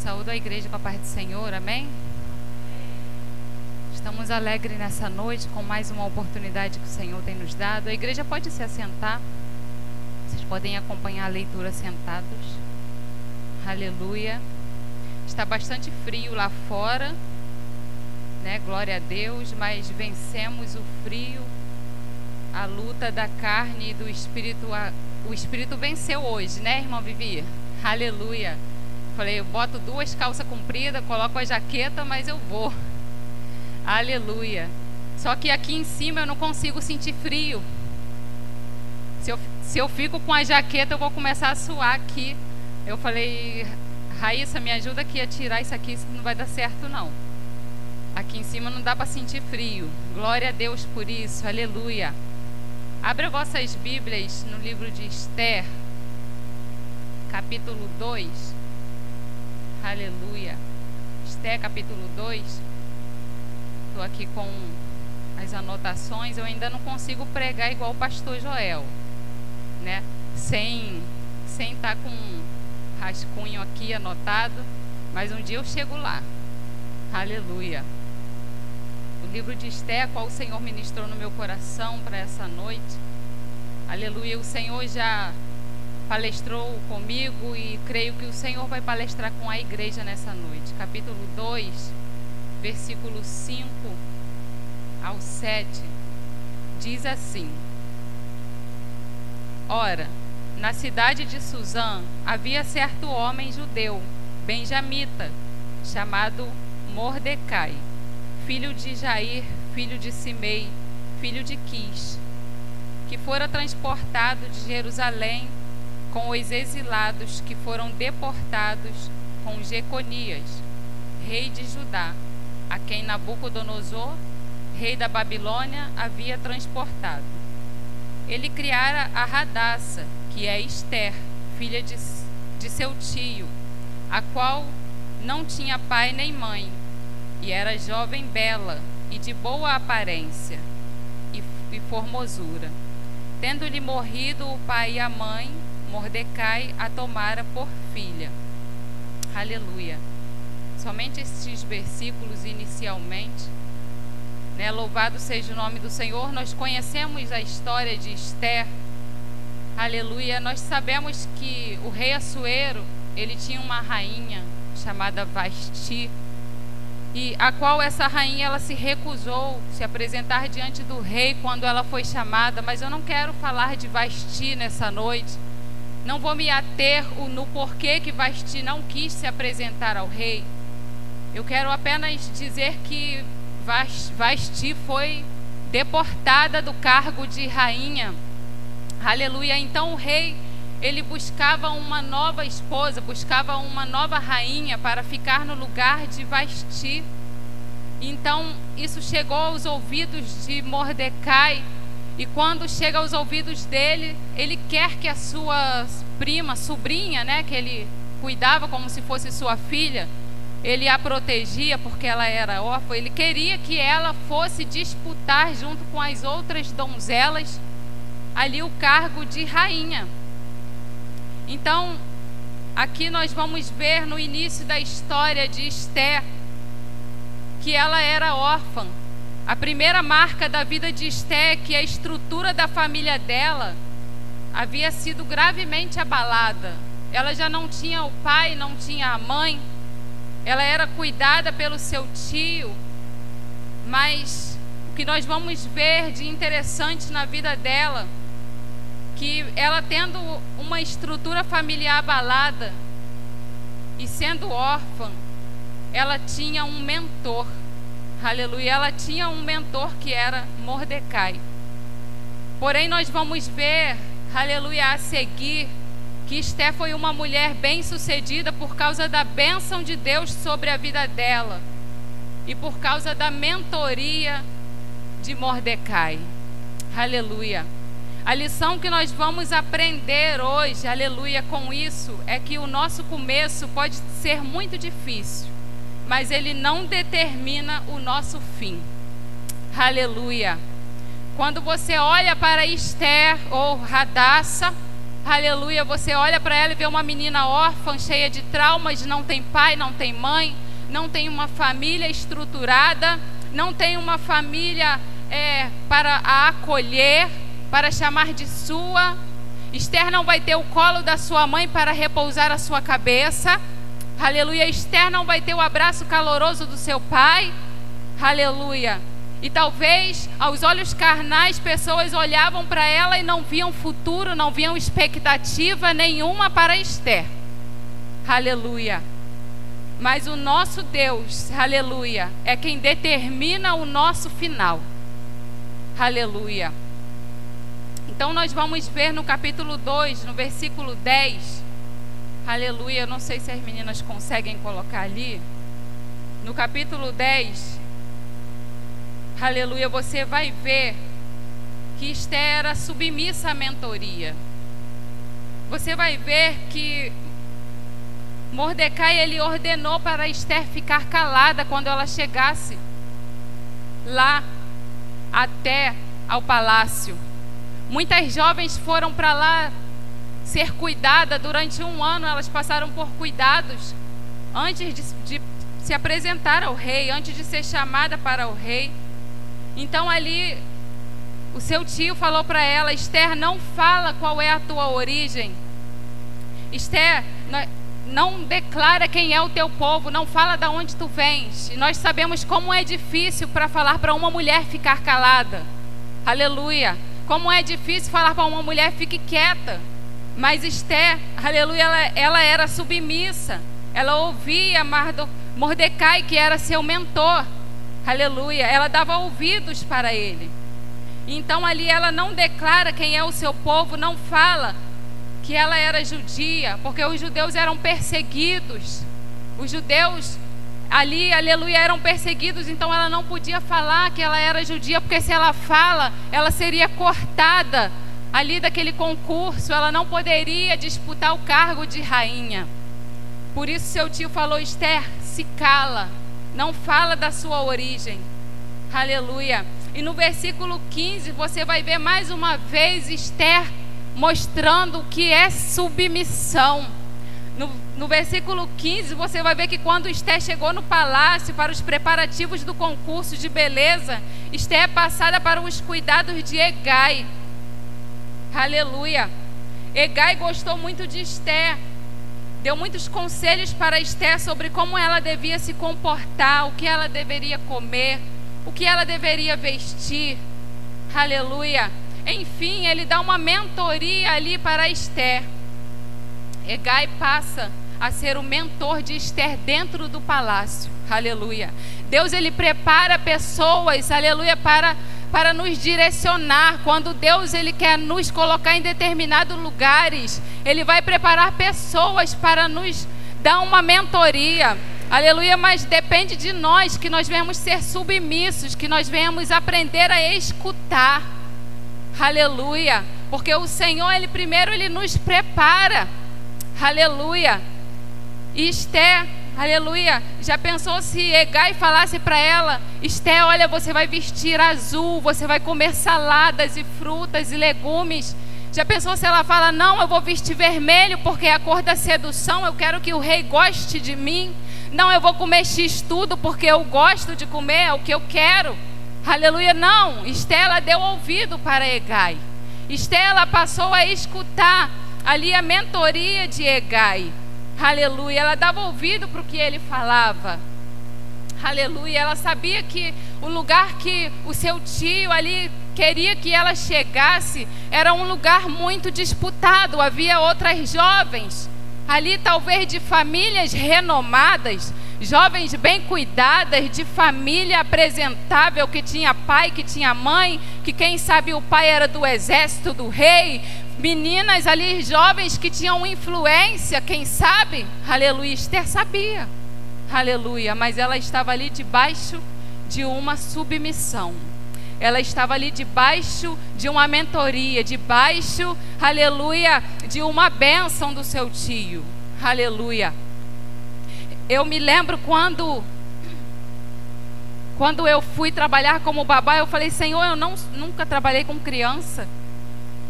Saúdo a igreja com a paz do Senhor, amém? Estamos alegres nessa noite com mais uma oportunidade que o Senhor tem nos dado. A igreja pode se assentar. Vocês podem acompanhar a leitura sentados. Aleluia. Está bastante frio lá fora, né? Glória a Deus, mas vencemos o frio, a luta da carne e do espírito. O espírito venceu hoje, né, irmã Vivi? Aleluia. Falei, eu boto 2 calças compridas, coloco a jaqueta, mas eu vou. Aleluia. Só que aqui em cima eu não consigo sentir frio. Se eu fico com a jaqueta, eu vou começar a suar aqui. Eu falei, Raíssa, me ajuda aqui a tirar isso aqui, isso não vai dar certo não. Aqui em cima não dá para sentir frio. Glória a Deus por isso, aleluia. Abra vossas Bíblias no livro de Esther, capítulo 2. Aleluia. Esther, capítulo 2. Estou aqui com as anotações. Eu ainda não consigo pregar igual o pastor Joel, né? Sem estar com um rascunho aqui anotado. Mas um dia eu chego lá. Aleluia. O livro de Esther, qual o Senhor ministrou no meu coração para essa noite. Aleluia. O Senhor já palestrou comigo e creio que o Senhor vai palestrar com a igreja nessa noite. Capítulo 2, versículo 5 ao 7, diz assim: Ora, na cidade de Suzã havia certo homem judeu, benjamita, chamado Mordecai, filho de Jair, filho de Simei, filho de Quis, que fora transportado de Jerusalém com os exilados que foram deportados com Jeconias, rei de Judá, a quem Nabucodonosor, rei da Babilônia, havia transportado. Ele criara a Radassa, que é Esther, filha de seu tio, a qual não tinha pai nem mãe, e era jovem bela e de boa aparência e formosura. Tendo-lhe morrido o pai e a mãe, Mordecai a tomara por filha. Aleluia. Somente estes versículos inicialmente, né? Louvado seja o nome do Senhor. Nós conhecemos a história de Esther. Aleluia. Nós sabemos que o rei Assuero, ele tinha uma rainha chamada Vasti, e a qual essa rainha ela se recusou se apresentar diante do rei quando ela foi chamada. Mas eu não quero falar de Vasti nessa noite. Não vou me ater no porquê que Vasti não quis se apresentar ao rei. Eu quero apenas dizer que Vasti foi deportada do cargo de rainha. Aleluia. Então o rei, ele buscava uma nova esposa, buscava uma nova rainha para ficar no lugar de Vasti. Então isso chegou aos ouvidos de Mordecai. E quando chega aos ouvidos dele, ele quer que a sua prima, sobrinha, né, que ele cuidava como se fosse sua filha, ele a protegia porque ela era órfã. Ele queria que ela fosse disputar junto com as outras donzelas ali o cargo de rainha. Então, aqui nós vamos ver no início da história de Esther que ela era órfã. A primeira marca da vida de Esther é que a estrutura da família dela havia sido gravemente abalada. Ela já não tinha o pai, não tinha a mãe. Ela era cuidada pelo seu tio. Mas o que nós vamos ver de interessante na vida dela, que ela tendo uma estrutura familiar abalada e sendo órfã, ela tinha um mentor. Aleluia. Ela tinha um mentor que era Mordecai. Porém nós vamos ver, aleluia, a seguir, que Esther foi uma mulher bem-sucedida por causa da bênção de Deus sobre a vida dela e por causa da mentoria de Mordecai. Aleluia. A lição que nós vamos aprender hoje, aleluia, com isso, é que o nosso começo pode ser muito difícil, mas ele não determina o nosso fim. Aleluia. Quando você olha para Esther ou Radassa, aleluia, você olha para ela e vê uma menina órfã, cheia de traumas, não tem pai, não tem mãe, não tem uma família estruturada, não tem uma família para a acolher, para chamar de sua. Esther não vai ter o colo da sua mãe para repousar a sua cabeça, aleluia. Esther não vai ter o abraço caloroso do seu pai, aleluia. E talvez aos olhos carnais pessoas olhavam para ela e não viam futuro, não viam expectativa nenhuma para Esther, aleluia. Mas o nosso Deus, aleluia, é quem determina o nosso final, aleluia. Então nós vamos ver no capítulo 2, no versículo 10, aleluia. Eu não sei se as meninas conseguem colocar ali. No capítulo 10, aleluia, você vai ver que Esther era submissa à mentoria. Você vai ver que Mordecai, ele ordenou para Esther ficar calada quando ela chegasse lá até ao palácio. Muitas jovens foram para lá ser cuidadas durante 1 ano. Elas passaram por cuidados antes de se apresentar ao rei, antes de ser chamada para o rei. Então ali o seu tio falou para ela: Esther, não fala qual é a tua origem. Esther, não declara quem é o teu povo, não fala de onde tu vens. E nós sabemos como é difícil para falar para uma mulher ficar calada, aleluia. Como é difícil falar para uma mulher fique quieta. Mas Esther, aleluia, ela era submissa. Ela ouvia Mordecai, que era seu mentor, aleluia. Ela dava ouvidos para ele. Então ali ela não declara quem é o seu povo, não fala que ela era judia, porque os judeus eram perseguidos. Os judeus ali, aleluia, eram perseguidos. Então ela não podia falar que ela era judia, porque se ela fala, ela seria cortada ali daquele concurso. Ela não poderia disputar o cargo de rainha. Por isso seu tio falou: Esther, se cala, não fala da sua origem, aleluia. E no versículo 15 você vai ver mais uma vez Esther mostrando o que é submissão. No versículo 15 você vai ver que quando Esther chegou no palácio para os preparativos do concurso de beleza, Esther é passada para os cuidados de Hegai, aleluia. Hegai gostou muito de Esther, deu muitos conselhos para Esther sobre como ela devia se comportar, o que ela deveria comer, o que ela deveria vestir, aleluia. Enfim, ele dá uma mentoria ali para Esther. Hegai passa a ser o mentor de Esther dentro do palácio, aleluia. Deus, ele prepara pessoas, aleluia, para nos direcionar. Quando Deus, ele quer nos colocar em determinados lugares, ele vai preparar pessoas para nos dar uma mentoria, aleluia. Mas depende de nós, que nós venhamos ser submissos, que nós venhamos aprender a escutar, aleluia. Porque o Senhor, ele primeiro, ele nos prepara, aleluia. E Esther, aleluia, já pensou se Hegai falasse para ela: Esther, olha, você vai vestir azul, você vai comer saladas e frutas e legumes. Já pensou se ela fala: não, eu vou vestir vermelho porque é a cor da sedução, eu quero que o rei goste de mim. Não, eu vou comer X tudo porque eu gosto de comer, é o que eu quero, aleluia. Não, Esther, ela deu ouvido para Hegai. Esther, ela passou a escutar ali a mentoria de Hegai, aleluia. Ela dava ouvido para o que ele falava, aleluia. Ela sabia que o lugar que o seu tio ali queria que ela chegasse era um lugar muito disputado. Havia outras jovens ali, talvez de famílias renomadas, jovens bem cuidadas, de família apresentável, que tinha pai, que tinha mãe, que quem sabe o pai era do exército do rei. Meninas ali, jovens que tinham influência, quem sabe, aleluia. Esther sabia, aleluia, mas ela estava ali debaixo de uma submissão. Ela estava ali debaixo de uma mentoria, debaixo, aleluia, de uma bênção do seu tio, aleluia. Eu me lembro quando eu fui trabalhar como babá, eu falei: Senhor, eu nunca trabalhei com criança.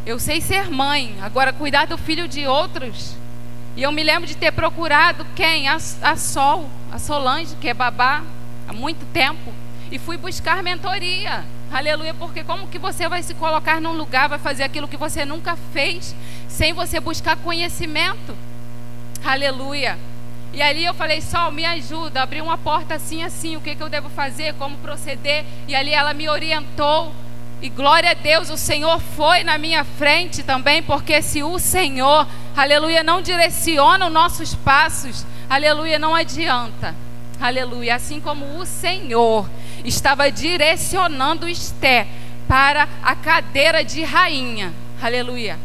Eu sei ser mãe, agora cuidar do filho de outros. E eu me lembro de ter procurado quem? A Solange, que é babá há muito tempo. E fui buscar mentoria. Aleluia, porque como que você vai se colocar num lugar, vai fazer aquilo que você nunca fez, sem você buscar conhecimento? Aleluia. E ali eu falei, Sol, me ajuda, abri uma porta assim, assim, o que eu devo fazer, como proceder. E ali ela me orientou. E glória a Deus, o Senhor foi na minha frente também, porque se o Senhor, aleluia, não direciona os nossos passos, aleluia, não adianta. Aleluia, assim como o Senhor estava direcionando Esther para a cadeira de rainha, aleluia,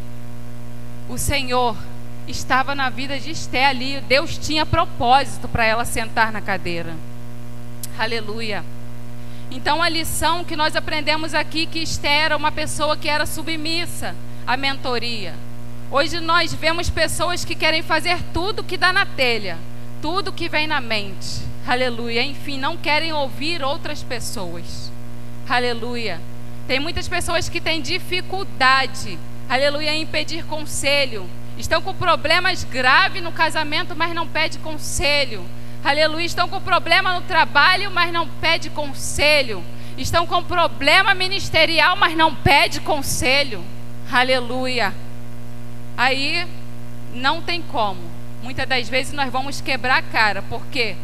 o Senhor estava na vida de Esther ali. Deus tinha propósito para ela sentar na cadeira, aleluia. Então a lição que nós aprendemos aqui, que Esther era uma pessoa que era submissa à mentoria. Hoje nós vemos pessoas que querem fazer tudo que dá na telha, tudo que vem na mente, aleluia, enfim, não querem ouvir outras pessoas, aleluia. Tem muitas pessoas que têm dificuldade, aleluia, em pedir conselho, estão com problemas graves no casamento, mas não pedem conselho, aleluia, estão com problema no trabalho, mas não pedem conselho, estão com problema ministerial, mas não pedem conselho, aleluia. Aí não tem como. Muitas das vezes nós vamos quebrar a cara, porque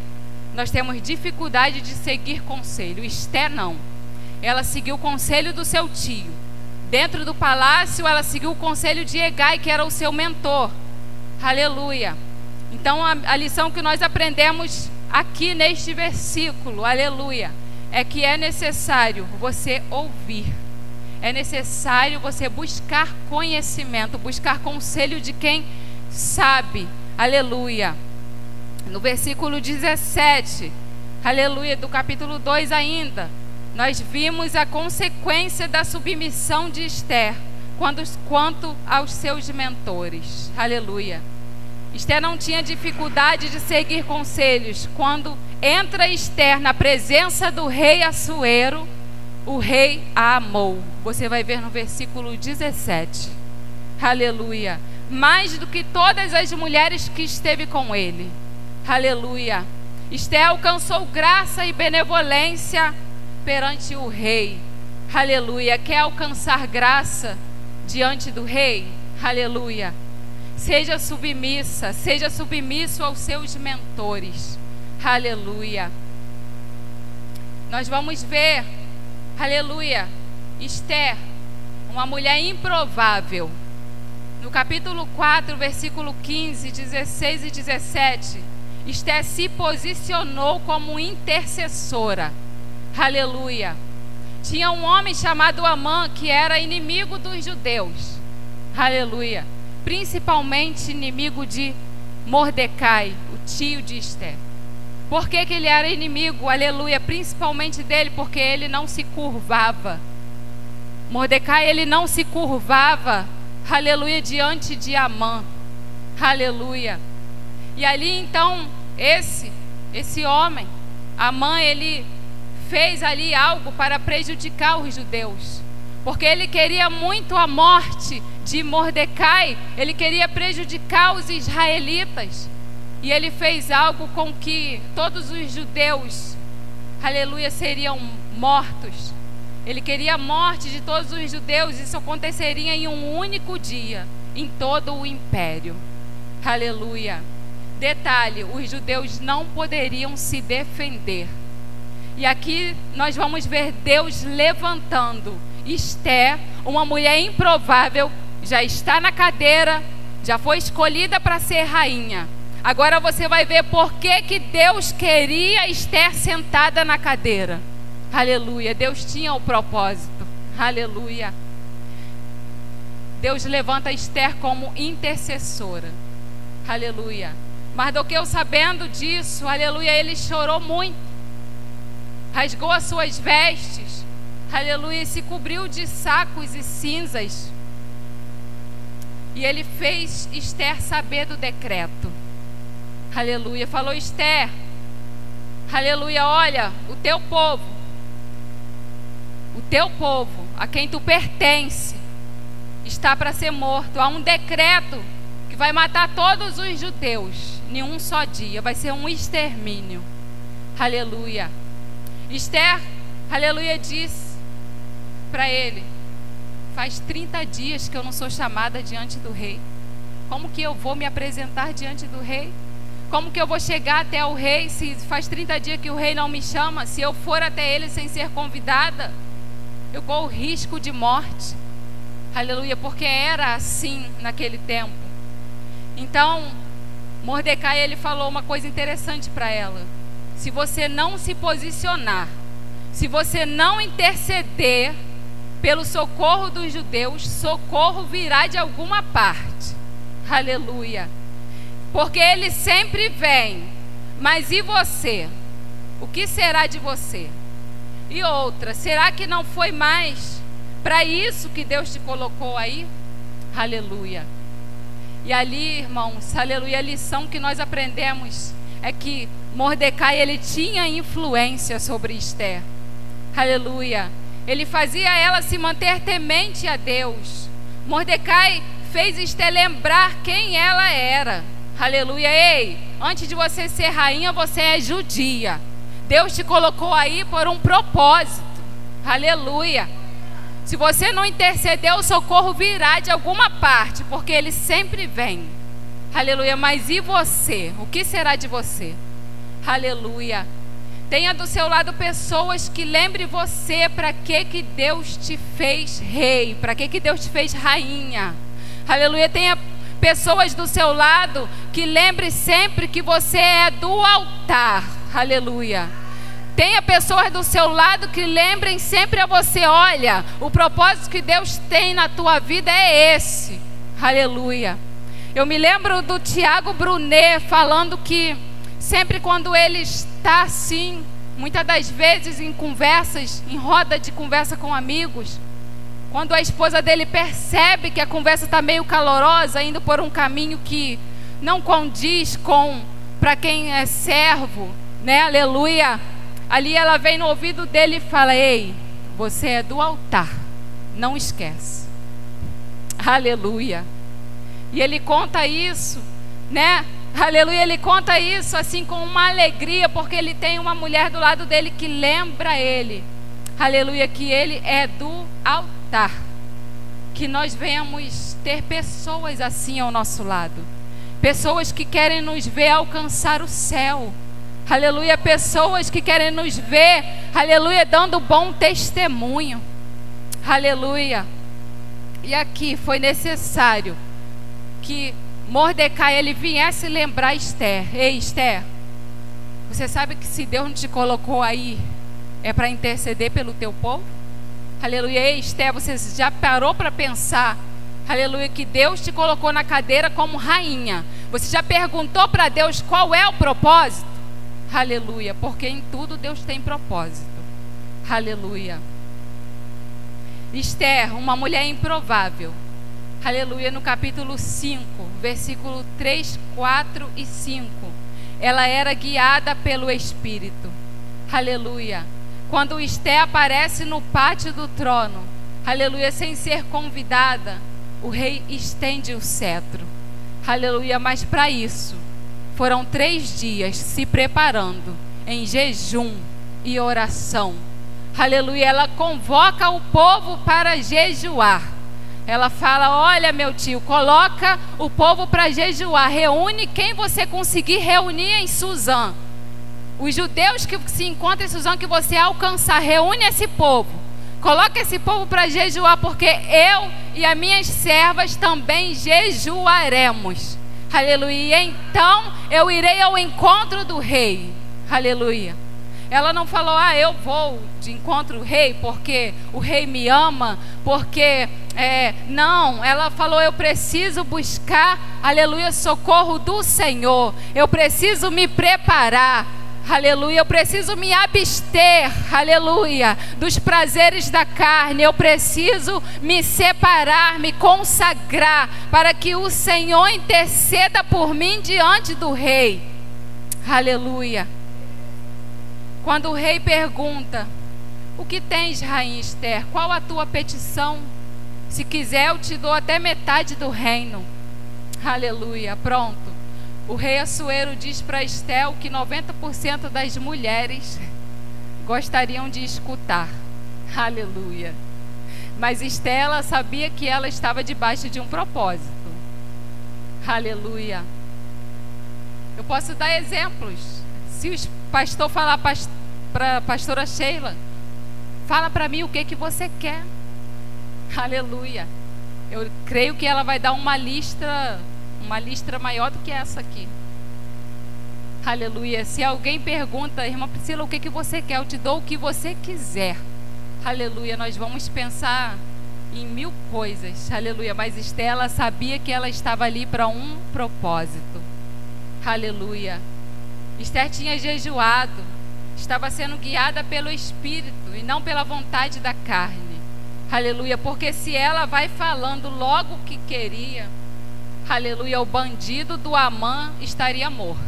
nós temos dificuldade de seguir conselho. Esther não. Ela seguiu o conselho do seu tio. Dentro do palácio, ela seguiu o conselho de Hegai, que era o seu mentor. Aleluia. Então a lição que nós aprendemos aqui neste versículo, aleluia, é que é necessário você ouvir. É necessário você buscar conhecimento, buscar conselho de quem sabe. Aleluia. No versículo 17, aleluia, do capítulo 2 ainda, nós vimos a consequência da submissão de Esther quanto aos seus mentores. Aleluia. Esther não tinha dificuldade de seguir conselhos. Quando entra Esther na presença do rei Assuero, o rei a amou. Você vai ver no versículo 17. Aleluia. Mais do que todas as mulheres que esteve com ele. Aleluia. Esther alcançou graça e benevolência perante o rei. Aleluia. Quer alcançar graça diante do rei? Aleluia. Seja submissa, seja submisso aos seus mentores. Aleluia. Nós vamos ver, aleluia, Esther, uma mulher improvável. No capítulo 4, versículo 15, 16 e 17, Esther se posicionou como intercessora. Aleluia. Tinha um homem chamado Amã, que era inimigo dos judeus. Aleluia. Principalmente inimigo de Mordecai, o tio de Esther. Por que ele era inimigo? Aleluia. Principalmente dele, porque ele não se curvava. Mordecai, ele não se curvava, aleluia, diante de Amã. Aleluia. E ali então, esse homem, Amã, ele fez ali algo para prejudicar os judeus, porque ele queria muito a morte de Mordecai, ele queria prejudicar os israelitas, e ele fez algo com que todos os judeus, aleluia, seriam mortos. Ele queria a morte de todos os judeus. Isso aconteceria em um único dia, em todo o império. Aleluia. Detalhe, os judeus não poderiam se defender. E aqui nós vamos ver Deus levantando Esther, uma mulher improvável, já está na cadeira, já foi escolhida para ser rainha. Agora você vai ver por que Deus queria Esther sentada na cadeira. Aleluia. Deus tinha o propósito. Aleluia. Deus levanta Esther como intercessora. Aleluia. Mardoqueu, sabendo disso, aleluia, ele chorou muito, rasgou as suas vestes, aleluia, e se cobriu de sacos e cinzas. E ele fez Esther saber do decreto. Aleluia. Falou: Esther, aleluia, olha, o teu povo, a quem tu pertence, está para ser morto. Há um decreto que vai matar todos os judeus em um só dia. Vai ser um extermínio. Aleluia. Esther, aleluia, disse para ele: faz 30 dias que eu não sou chamada diante do rei. Como que eu vou me apresentar diante do rei? Como que eu vou chegar até o rei se faz 30 dias que o rei não me chama? Se eu for até ele sem ser convidada, eu corro risco de morte. Aleluia, porque era assim naquele tempo. Então, Mordecai, ele falou uma coisa interessante para ela: se você não se posicionar, se você não interceder pelo socorro dos judeus, socorro virá de alguma parte. Aleluia. Porque ele sempre vem. Mas e você? O que será de você? E outra, será que não foi mais para isso que Deus te colocou aí? Aleluia. E ali, irmãos, aleluia, a lição que nós aprendemos é que Mordecai, ele tinha influência sobre Esther. Aleluia. Ele fazia ela se manter temente a Deus. Mordecai fez Esther lembrar quem ela era. Aleluia. Ei, antes de você ser rainha, você é judia. Deus te colocou aí por um propósito. Aleluia. Se você não interceder, o socorro virá de alguma parte, porque ele sempre vem. Aleluia. Mas e você? O que será de você? Aleluia. Tenha do seu lado pessoas que lembrem você para que Deus te fez rei, para que Deus te fez rainha. Aleluia. Tenha pessoas do seu lado que lembre sempre que você é do altar. Aleluia. Tenha pessoas do seu lado que lembrem sempre a você: olha, o propósito que Deus tem na tua vida é esse. Aleluia. Eu me lembro do Tiago Brunet falando que sempre quando ele está assim, muitas das vezes em conversas, em roda de conversa com amigos, quando a esposa dele percebe que a conversa está meio calorosa, indo por um caminho que não condiz com para quem é servo, né? Aleluia. Ali ela vem no ouvido dele e fala: ei, você é do altar, não esquece. Aleluia. E ele conta isso, né? Aleluia, ele conta isso assim com uma alegria, porque ele tem uma mulher do lado dele que lembra ele, aleluia, que ele é do altar. Que nós venhamos ter pessoas assim ao nosso lado, pessoas que querem nos ver alcançar o céu, aleluia, pessoas que querem nos ver, aleluia, dando bom testemunho, aleluia. E aqui foi necessário que Mordecai, ele viesse lembrar Esther: ei, Esther, você sabe que se Deus não te colocou aí, é para interceder pelo teu povo? Aleluia. Ei, Esther, você já parou para pensar, aleluia, que Deus te colocou na cadeira como rainha? Você já perguntou para Deus qual é o propósito? Aleluia, porque em tudo Deus tem propósito. Aleluia. Esther, uma mulher improvável. Aleluia, no capítulo 5, versículo 3, 4 e 5. Ela era guiada pelo Espírito. Aleluia. Quando Esther aparece no pátio do trono, aleluia, sem ser convidada, o rei estende o cetro. Aleluia, mas para isso, foram 3 dias se preparando em jejum e oração. Aleluia, ela convoca o povo para jejuar. Ela fala: olha, meu tio, coloca o povo para jejuar. Reúne quem você conseguir reunir em Suzã. Os judeus que se encontram em Suzã, que você alcançar, reúne esse povo. Coloca esse povo para jejuar, porque eu e as minhas servas também jejuaremos. Aleluia. Então eu irei ao encontro do rei. Aleluia. Ela não falou: ah, eu vou de encontro ao rei porque o rei me ama, porque não, ela falou: eu preciso buscar, aleluia, socorro do Senhor. Eu preciso me preparar, aleluia, eu preciso me abster, aleluia, dos prazeres da carne. Eu preciso me separar, me consagrar, para que o Senhor interceda por mim diante do rei. Aleluia. Quando o rei pergunta: o que tens, rainha Esther? Qual a tua petição? Se quiser, eu te dou até metade do reino. Aleluia. Pronto. O rei Assuero diz para Esté o que 90% das mulheres gostariam de escutar. Aleluia. Mas Esté, ela sabia que ela estava debaixo de um propósito. Aleluia. Eu posso dar exemplos. Se o pastor falar para a pastora Sheila, fala para mim o que você quer. Aleluia. Eu creio que ela vai dar uma lista maior do que essa aqui. Aleluia. Se alguém pergunta, irmã Priscila, o que você quer? Eu te dou o que você quiser. Aleluia. Nós vamos pensar em 1000 coisas. Aleluia. Mas Estela sabia que ela estava ali para um propósito. Aleluia. Esther tinha jejuado, estava sendo guiada pelo Espírito e não pela vontade da carne. Aleluia. Porque se ela vai falando logo o que queria, aleluia, o bandido do Amã estaria morto.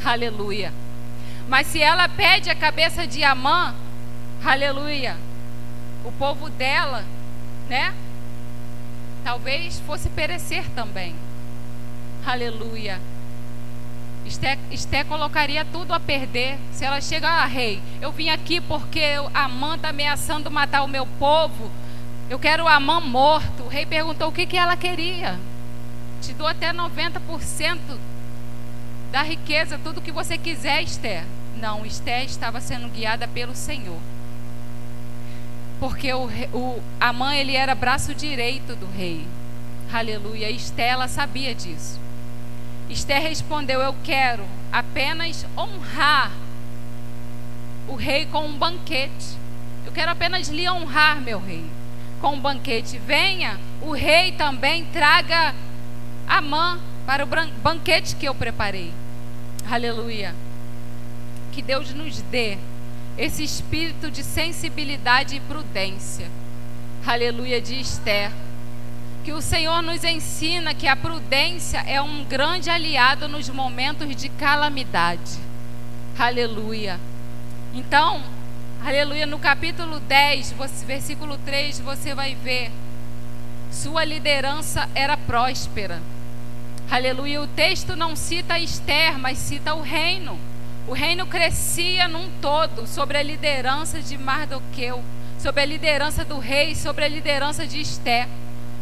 Aleluia. Mas se ela pede a cabeça de Amã, aleluia, o povo dela, né, talvez fosse perecer também. Aleluia. Esté colocaria tudo a perder. Se ela chega, rei, eu vim aqui porque Amã está ameaçando matar o meu povo, eu quero o Amã morto. O rei perguntou o que ela queria. Te dou até 90% da riqueza, tudo que você quiser, Esther. Não, Esther estava sendo guiada pelo Senhor. Porque o Amã, ele era braço direito do rei. Aleluia. Esther, ela sabia disso. Esther respondeu: eu quero apenas honrar o rei com um banquete. Eu quero apenas lhe honrar, meu rei, com um banquete. Venha, o rei também traga Amã para o banquete que eu preparei. Aleluia. Que Deus nos dê esse espírito de sensibilidade e prudência. Aleluia, de Esther. Que o Senhor nos ensina que a prudência é um grande aliado nos momentos de calamidade. Aleluia. Então, aleluia, no capítulo 10, versículo 3, você vai ver: sua liderança era próspera. Aleluia. O texto não cita Esther, mas cita o reino. O reino crescia num todo, sobre a liderança de Mardoqueu, sobre a liderança do rei, sobre a liderança de Esther.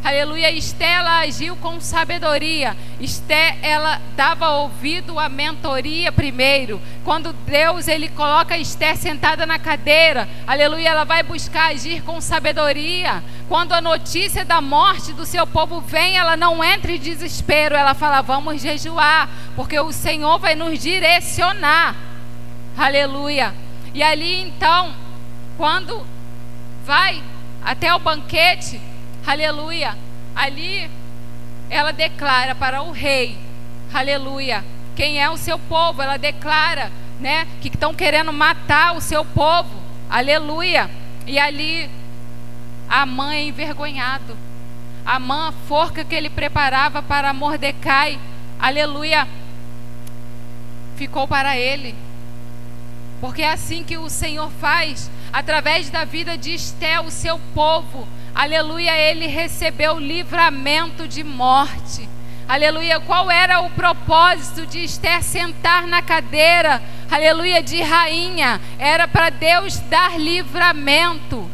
Aleluia. Esther, ela agiu com sabedoria. Esther, ela dava ouvido à mentoria primeiro. Quando Deus, ele coloca Esther sentada na cadeira, aleluia, ela vai buscar agir com sabedoria. Quando a notícia da morte do seu povo vem, ela não entra em desespero. Ela fala: vamos jejuar, porque o Senhor vai nos direcionar. Aleluia. E ali então, quando vai até o banquete, aleluia, ali ela declara para o rei, aleluia, quem é o seu povo. Ela declara, né, que estão querendo matar o seu povo. Aleluia. E ali Amã é envergonhado. Amã, a forca que ele preparava para Mordecai, aleluia, ficou para ele. Porque é assim que o Senhor faz, através da vida de Esther, o seu povo, aleluia, ele recebeu livramento de morte. Aleluia. Qual era o propósito de Esther sentar na cadeira, aleluia, de rainha? Era para Deus dar livramento.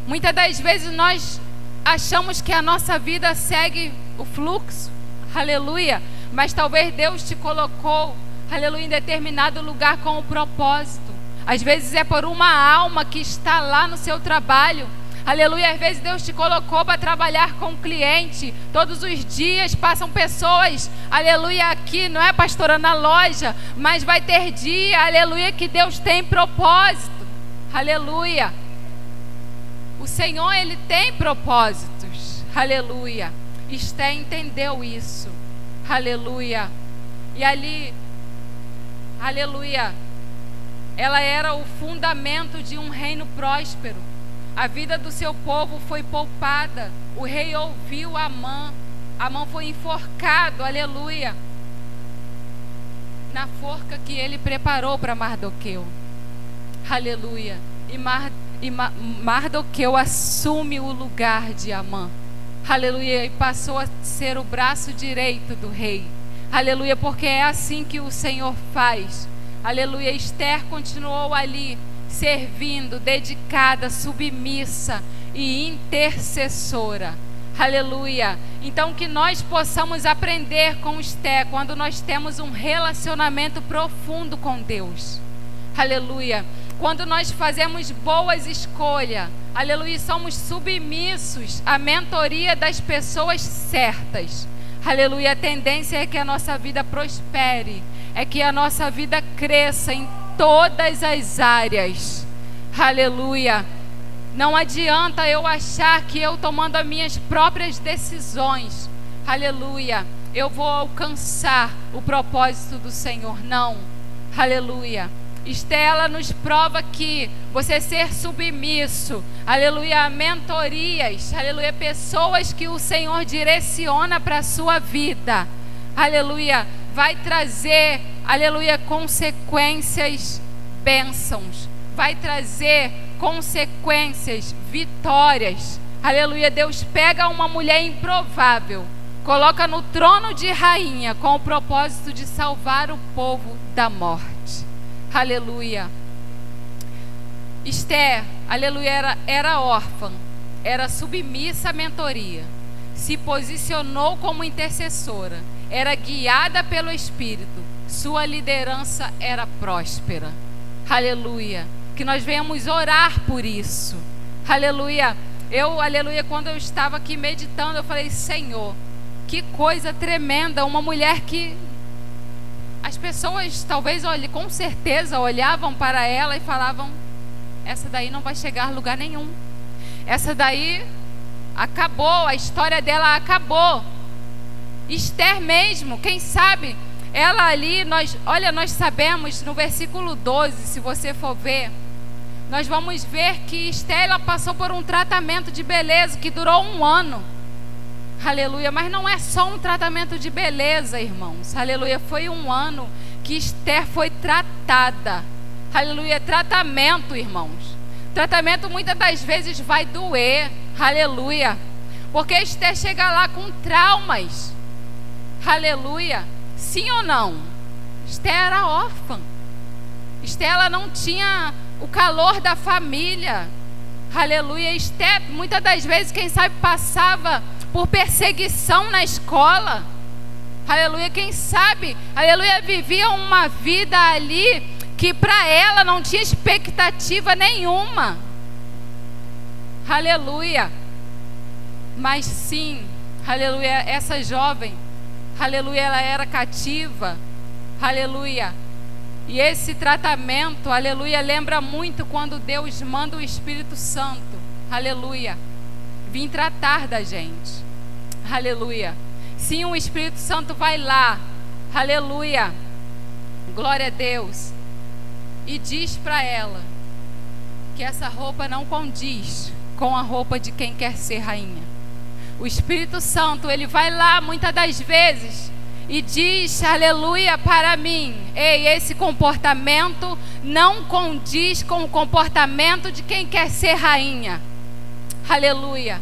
Muitas das vezes nós achamos que a nossa vida segue o fluxo, aleluia, mas talvez Deus te colocou, aleluia, em determinado lugar com um propósito. Às vezes é por uma alma que está lá no seu trabalho. Aleluia. Às vezes Deus te colocou para trabalhar com o cliente. Todos os dias passam pessoas, aleluia, aqui, não é, pastora, na loja, mas vai ter dia, aleluia, que Deus tem propósito. Aleluia. O Senhor, ele tem propósitos. Aleluia. Esther entendeu isso. Aleluia. E ali, aleluia, ela era o fundamento de um reino próspero. A vida do seu povo foi poupada. O rei ouviu Amã. Amã foi enforcado, aleluia, na forca que ele preparou para Mardoqueu. Aleluia. e Mardoqueu assume o lugar de Amã. Aleluia, e passou a ser o braço direito do rei. Aleluia, porque é assim que o Senhor faz. Aleluia, Esther continuou ali, servindo, dedicada, submissa e intercessora. Aleluia. Então que nós possamos aprender com Esther quando nós temos um relacionamento profundo com Deus. Aleluia. Quando nós fazemos boas escolhas, aleluia, somos submissos à mentoria das pessoas certas. Aleluia, a tendência é que a nossa vida prospere, é que a nossa vida cresça em todas as áreas. Aleluia. Não adianta eu achar que eu tomando as minhas próprias decisões, aleluia, eu vou alcançar o propósito do Senhor. Não. Aleluia. Estela nos prova que você ser submisso, aleluia, a mentorias, aleluia, pessoas que o Senhor direciona para a sua vida, aleluia, vai trazer, aleluia, consequências, bênçãos, vai trazer consequências, vitórias. Aleluia, Deus pega uma mulher improvável, coloca no trono de rainha com o propósito de salvar o povo da morte. Aleluia. Esther, aleluia, era órfã, era submissa à mentoria, se posicionou como intercessora, era guiada pelo Espírito, sua liderança era próspera. Aleluia. Que nós venhamos orar por isso. Aleluia. Aleluia, quando eu estava aqui meditando, eu falei, Senhor, que coisa tremenda, uma mulher que as pessoas talvez com certeza olhavam para ela e falavam, essa daí não vai chegar a lugar nenhum, essa daí acabou, a história dela acabou. Esther mesmo, quem sabe, ela ali, nós sabemos no versículo 12, se você for ver, nós vamos ver que Esther, ela passou por um tratamento de beleza que durou 1 ano. Aleluia, mas não é só um tratamento de beleza, irmãos. Aleluia, foi 1 ano que Esther foi tratada. Aleluia, tratamento, irmãos. Tratamento muitas das vezes vai doer. Aleluia, porque Esther chega lá com traumas. Aleluia, sim ou não? Esther era órfã. Esther, ela não tinha o calor da família. Aleluia, Esther, muitas das vezes, quem sabe, passava por perseguição na escola. Aleluia, quem sabe, aleluia, vivia uma vida ali que para ela não tinha expectativa nenhuma. Aleluia. Mas sim, aleluia, essa jovem, aleluia, ela era cativa. Aleluia. E esse tratamento, aleluia, lembra muito quando Deus manda o Espírito Santo, aleluia, vir tratar da gente. Aleluia. Sim, o Espírito Santo vai lá, aleluia, glória a Deus, e diz para ela que essa roupa não condiz com a roupa de quem quer ser rainha. O Espírito Santo, ele vai lá muitas das vezes e diz, aleluia, para mim, ei, esse comportamento não condiz com o comportamento de quem quer ser rainha. Aleluia.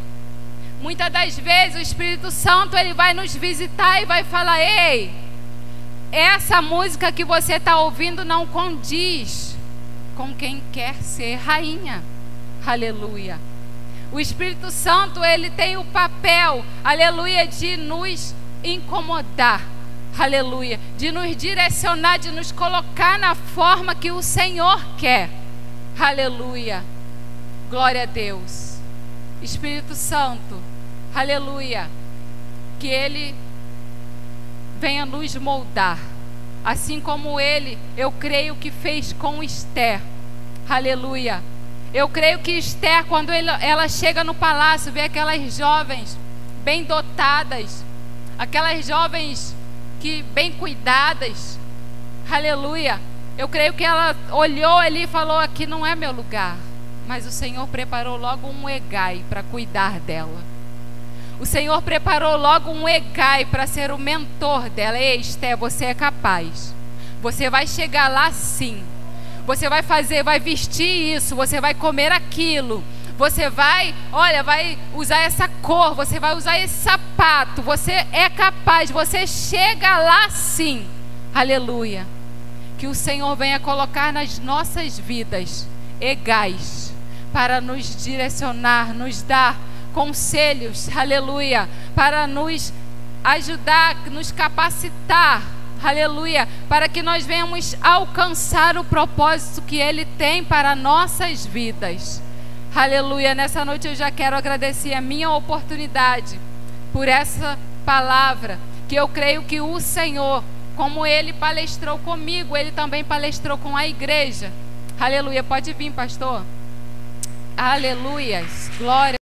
Muitas das vezes o Espírito Santo, ele vai nos visitar e vai falar, ei, essa música que você está ouvindo não condiz com quem quer ser rainha. Aleluia. O Espírito Santo, ele tem o papel, aleluia, de nos incomodar. Aleluia, de nos direcionar, de nos colocar na forma que o Senhor quer. Aleluia, glória a Deus. Espírito Santo, aleluia, que Ele venha nos moldar, assim como Ele, eu creio que fez com Esther. Aleluia. Eu creio que Esther, quando ela chega no palácio, vê aquelas jovens bem dotadas, aquelas jovens que bem cuidadas, aleluia, eu creio que ela olhou ali e falou, aqui não é meu lugar, mas o Senhor preparou logo um Hegai para cuidar dela. O Senhor preparou logo um Hegai para ser o mentor dela. Ei, Esther, você é capaz, você vai chegar lá sim. você vai fazer, vai vestir isso, você vai comer aquilo, você vai, olha, vai usar essa cor, você vai usar esse sapato, você é capaz, você chega lá sim. Aleluia. Que o Senhor venha colocar nas nossas vidas egais para nos direcionar, nos dar conselhos, aleluia, para nos ajudar, nos capacitar, aleluia, para que nós venhamos alcançar o propósito que Ele tem para nossas vidas. Aleluia. Nessa noite eu já quero agradecer a minha oportunidade por essa palavra, que eu creio que o Senhor, como Ele palestrou comigo, Ele também palestrou com a igreja. Aleluia. Pode vir, pastor. Aleluias. Glória.